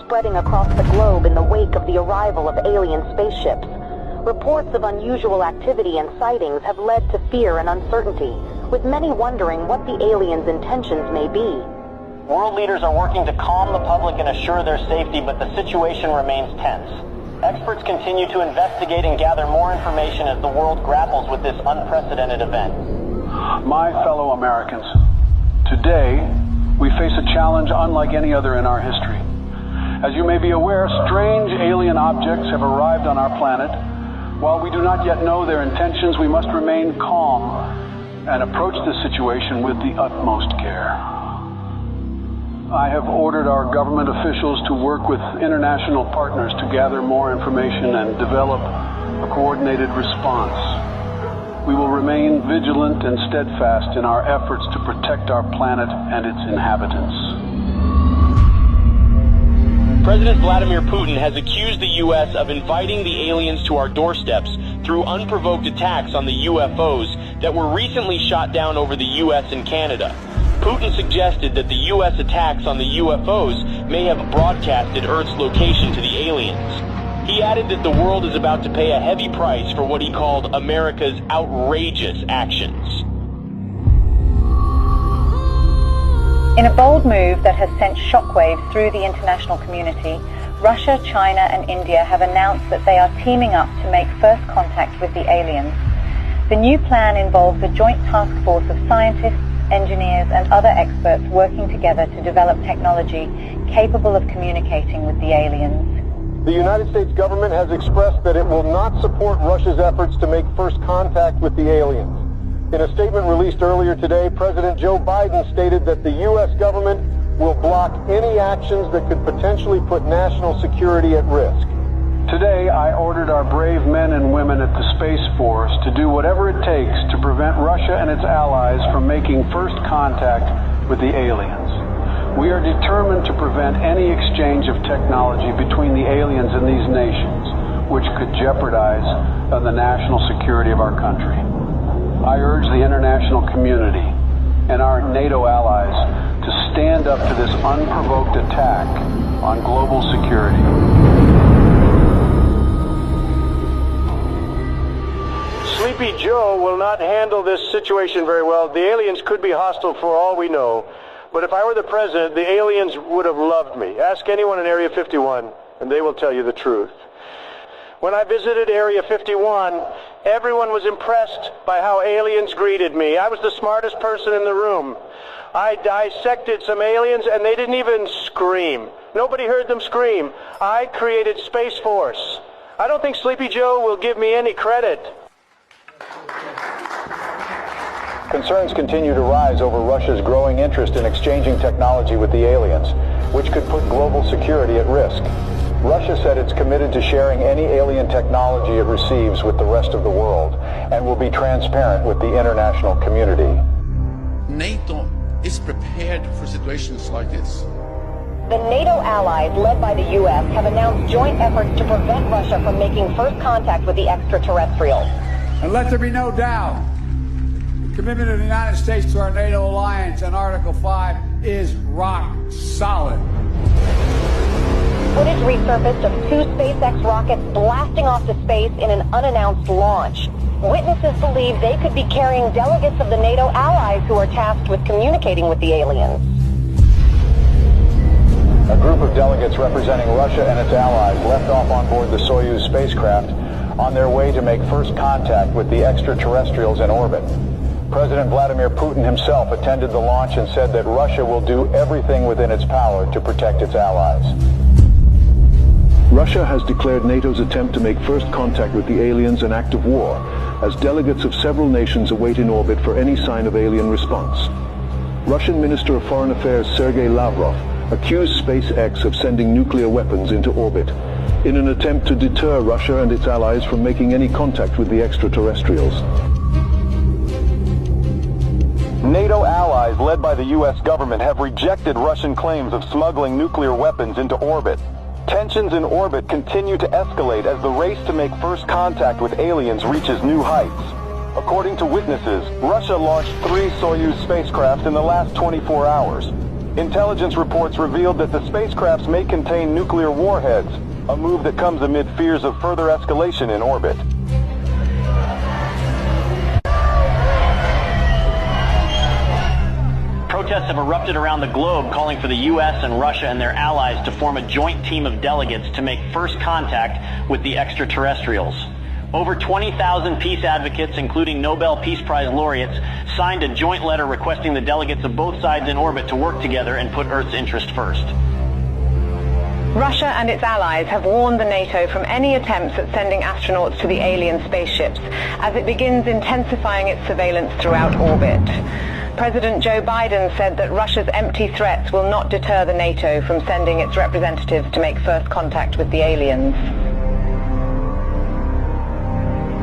spreading across the globe in the wake of the arrival of alien spaceships. Reports of unusual activity and sightings have led to fear and uncertainty, with many wondering what the aliens' intentions may be. World leaders are working to calm the public and assure their safety, but the situation remains tense. Experts continue to investigate and gather more information as the world grapples with this unprecedented event. My fellow Americans, today we face a challenge unlike any other in our history. As you may be aware, strange alien objects have arrived on our planet. While we do not yet know their intentions, we must remain calm and approach this situation with the utmost care. I have ordered our government officials to work with international partners to gather more information and develop a coordinated response. We will remain vigilant and steadfast in our efforts to protect our planet and its inhabitants. President Vladimir Putin has accused the U.S. of inviting the aliens to our doorsteps through unprovoked attacks on the UFOs that were recently shot down over the U.S. and Canada. Putin suggested that the U.S. attacks on the UFOs may have broadcasted Earth's location to the aliens. He added that the world is about to pay a heavy price for what he called America's outrageous actions. In a bold move that has sent shockwaves through the international community, Russia, China and India have announced that they are teaming up to make first contact with the aliens. The new plan involves a joint task force of scientists, engineers and other experts working together to develop technology capable of communicating with the aliens. The United States government has expressed that it will not support Russia's efforts to make first contact with the aliens. In a statement released earlier today, President Joe Biden stated that the U.S. government will block any actions that could potentially put national security at risk. Today, I ordered our brave men and women at the Space Force to do whatever it takes to prevent Russia and its allies from making first contact with the aliens. We are determined to prevent any exchange of technology between the aliens and these nations, which could jeopardize the national security of our country. I urge the international community and our NATO allies to stand up to this unprovoked attack on global security. Sleepy Joe will not handle this situation very well. The aliens could be hostile for all we know. But if I were the president, the aliens would have loved me. Ask anyone in Area 51, and they will tell you the truth. When I visited Area 51, everyone was impressed by how aliens greeted me. I was the smartest person in the room. I dissected some aliens, and they didn't even scream. Nobody heard them scream. I created Space Force. I don't think Sleepy Joe will give me any credit. Concerns continue to rise over Russia's growing interest in exchanging technology with the aliens, which could put global security at risk. Russia said it's committed to sharing any alien technology it receives with the rest of the world and will be transparent with the international community. NATO is prepared for situations like this. The NATO allies, led by the U.S., have announced joint efforts to prevent Russia from making first contact with the extraterrestrials. And let there be no doubt, the commitment of the United States to our NATO alliance and Article 5 is rock solid. Footage resurfaced of 2 SpaceX rockets blasting off to space in an unannounced launch. Witnesses believe they could be carrying delegates of the NATO allies who are tasked with communicating with the aliens. A group of delegates representing Russia and its allies left off on board the Soyuz spacecraft on their way to make first contact with the extraterrestrials in orbit. President Vladimir Putin himself attended the launch and said that Russia will do everything within its power to protect its allies. Russia has declared NATO's attempt to make first contact with the aliens an act of war, as delegates of several nations await in orbit for any sign of alien response. Russian Minister of Foreign Affairs Sergei Lavrov accused SpaceX of sending nuclear weapons into orbit in an attempt to deter Russia and its allies from making any contact with the extraterrestrials. NATO allies, led by the U.S. government, have rejected Russian claims of smuggling nuclear weapons into orbit. Tensions in orbit continue to escalate as the race to make first contact with aliens reaches new heights. According to witnesses, Russia launched 3 Soyuz spacecraft in the last 24 hours. Intelligence reports revealed that the spacecrafts may contain nuclear warheads, a move that comes amid fears of further escalation in orbit. Protests have erupted around the globe calling for the U.S. and Russia and their allies to form a joint team of delegates to make first contact with the extraterrestrials. Over 20,000 peace advocates, including Nobel Peace Prize laureates, signed a joint letter requesting the delegates of both sides in orbit to work together and put Earth's interest first. Russia and its allies have warned the NATO from any attempts at sending astronauts to the alien spaceships as it begins intensifying its surveillance throughout orbit. President Joe Biden said that Russia's empty threats will not deter the NATO from sending its representatives to make first contact with the aliens.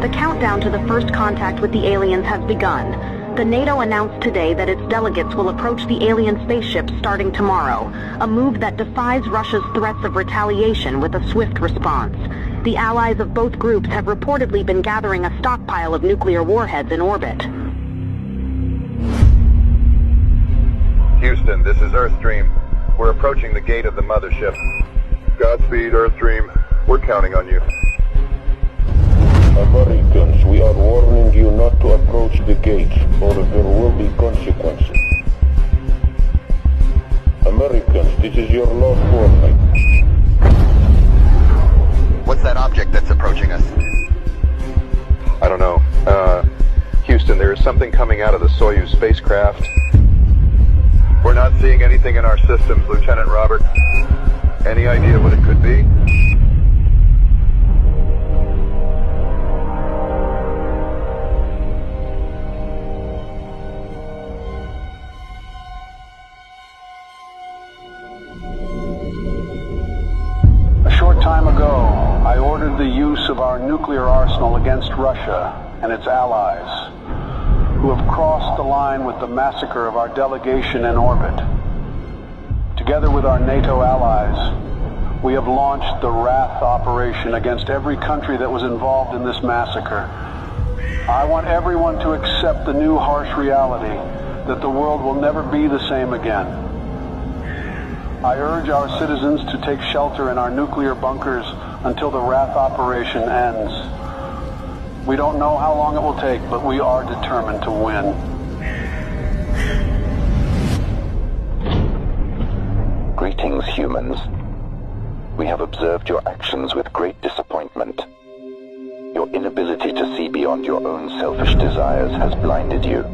The countdown to the first contact with the aliens has begun. The NATO announced today that its delegates will approach the alien spaceships starting tomorrow, a move that defies Russia's threats of retaliation with a swift response. The allies of both groups have reportedly been gathering a stockpile of nuclear warheads in orbit. Houston, this is Earthstream. We're approaching the gate of the mothership. Godspeed, Earthstream. We're counting on you. Americans, we are warning you not to approach the gates, or there will be consequences. Americans, this is your last warning. What's that object that's approaching us? I don't know. Houston, there is something coming out of the Soyuz spacecraft. We're not seeing anything in our systems, Lieutenant Robert. Any idea what it could be? Time ago, I ordered the use of our nuclear arsenal against Russia and its allies, who have crossed the line with the massacre of our delegation in orbit. Together with our NATO allies, we have launched the Wrath operation against every country that was involved in this massacre. I want everyone to accept the new harsh reality that the world will never be the same again. I urge our citizens to take shelter in our nuclear bunkers until the Wrath operation ends. We don't know how long it will take, but we are determined to win. Greetings, humans. We have observed your actions with great disappointment. Your inability to see beyond your own selfish desires has blinded you.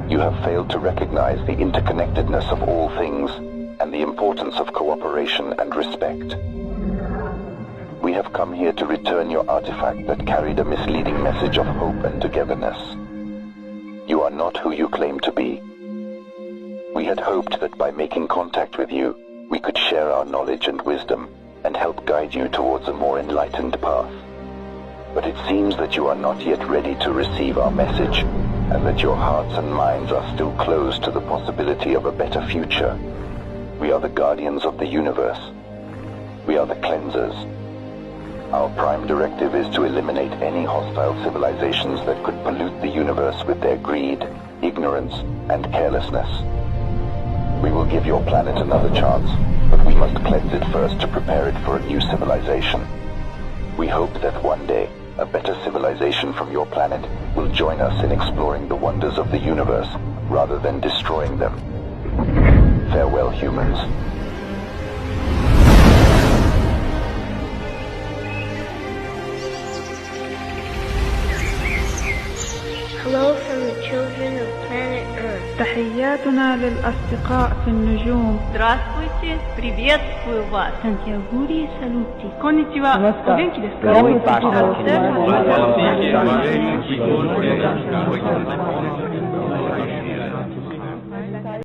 You have failed to recognize the interconnectedness of all things and the importance of cooperation and respect. We have come here to return your artifact that carried a misleading message of hope and togetherness. You are not who you claim to be. We had hoped that by making contact with you, we could share our knowledge and wisdom and help guide you towards a more enlightened path. But it seems that you are not yet ready to receive our message, and that your hearts and minds are still closed to the possibility of a better future. We are the guardians of the universe. We are the cleansers. Our prime directive is to eliminate any hostile civilizations that could pollute the universe with their greed, ignorance, and carelessness. We will give your planet another chance, but we must cleanse it first to prepare it for a new civilization. We hope that one day, a better civilization from your planet will join us in exploring the wonders of the universe, rather than destroying them. Farewell, humans. Hello from the children of planet Earth. تحياتنا للأصدقاء في النجوم. Здравствуйте, приветствую вас. Сантьягури салути. Конничева. Оgenki desu ka?